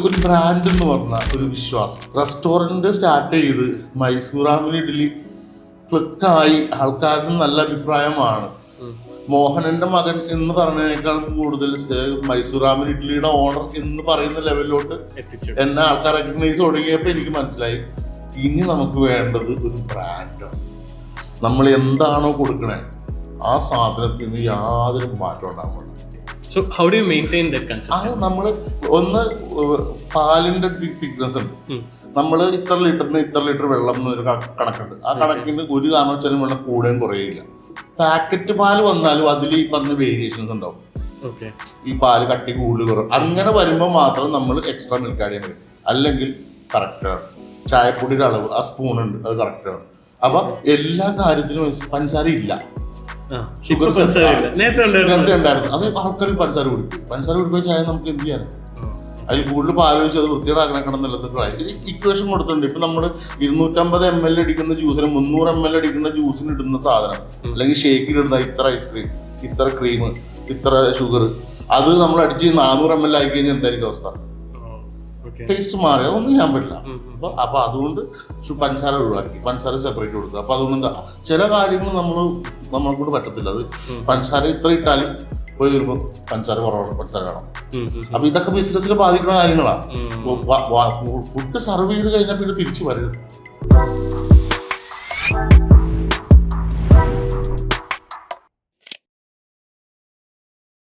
ഒരു ബ്രാൻഡ് എന്ന് പറഞ്ഞ ഒരു വിശ്വാസം. റെസ്റ്റോറൻറ്റ് സ്റ്റാർട്ട് ചെയ്ത് മൈസൂറാമിനി ഇഡ്ഡലി ക്ലിക്കായി ആൾക്കാർക്ക് നല്ല അഭിപ്രായമാണ്. മോഹനന്റെ മകൻ എന്ന് പറഞ്ഞതിനേക്കാൾ കൂടുതൽ മൈസൂറാമിനി ഇഡ്ഡലിയുടെ ഓണർ എന്ന് പറയുന്ന ലെവലിലോട്ട് എന്നെ ആൾക്കാർ റെക്കഗ്നൈസ് തുടങ്ങിയപ്പോൾ എനിക്ക് മനസ്സിലായി ഇനി നമുക്ക് വേണ്ടത് ഒരു ബ്രാൻഡാണ്. നമ്മൾ എന്താണോ കൊടുക്കണേ ആ സാധനത്തിൽ നിന്ന് യാതൊരു മാറ്റം ഉണ്ടാകും. So how do you maintain that consistency? നമ്മൾ ഒന്ന് പാലിന്റെ തിക്നെസ് ഉണ്ട്. നമ്മൾ ഇത്ര ലിറ്റർ വെള്ളം എന്നൊരു കണക്കുണ്ട്. ആ കണക്കിന് ഒരു കാരണവശാലും വെള്ളം കൂടുകയും കുറയില്ല. പാക്കറ്റ് പാല് വന്നാലും അതിൽ ഈ പറഞ്ഞ വേരിയേഷൻസ് ഉണ്ടാവും. ഈ പാല് കട്ടി കൂടുതൽ കുറവ് അങ്ങനെ വരുമ്പോൾ മാത്രം നമ്മൾ എക്സ്ട്രാ മിൽക്ക് ആഡ് ചെയ്യാൻ പറ്റും. അല്ലെങ്കിൽ കറക്റ്റാണ്. ചായപ്പൊടിയുടെ അളവ് ആ സ്പൂൺ ഉണ്ട്, അത് കറക്റ്റാണ്. അപ്പൊ എല്ലാ കാര്യത്തിനും പഞ്ചസാര ഇല്ല. ഷുഗർ നേരത്തെ ഉണ്ടായിരുന്നു. അത് ആൾക്കാർ പഞ്ചസാര കുടിക്കുക ചായ നമുക്ക് എന്ത് ചെയ്യാനും അതിൽ കൂടുതൽ പാലോചിച്ച് അത് വൃത്തിയേടാക്കണം എന്നുള്ളത് ഇക്വേഷൻ കൊടുത്തിട്ടുണ്ട്. ഇപ്പൊ നമ്മൾ 250 ml അടിക്കുന്ന ജ്യൂസിന് 300 ml അടിക്കുന്ന ജ്യൂസിന് ഇടുന്ന സാധനം അല്ലെങ്കിൽ ഷേക്കിലിടുന്ന ഇത്ര ഐസ്ക്രീം, ഇത്ര ക്രീം, ഇത്ര ഷുഗർ, അത് നമ്മൾ അടിച്ച് 400 ml ആയി കഴിഞ്ഞാൽ എന്തായിരിക്കും അവസ്ഥ? ടേസ്റ്റ് മാറി അതൊന്നും ചെയ്യാൻ പറ്റില്ല. അപ്പൊ അതുകൊണ്ട് പഞ്ചസാര ഒഴിവാക്കി, പഞ്ചസാര സെപ്പറേറ്റ് കൊടുക്കുക. അപ്പൊ അതുകൊണ്ട് എന്താ ചില കാര്യങ്ങൾ നമ്മളെ കൊണ്ട് പറ്റത്തില്ല. അത് പഞ്ചസാര ഇത്ര ഇട്ടാലും പോയി വരുമ്പോൾ പഞ്ചസാര കുറവാണ്, പഞ്ചസാര കാണാം. അപ്പൊ ഇതൊക്കെ ബിസിനസ്സിൽ ബാധിക്കുന്ന കാര്യങ്ങളാണ്. ഫുഡ് സർവ് ചെയ്ത് കഴിഞ്ഞാൽ പിന്നെ തിരിച്ചു വരരുത്.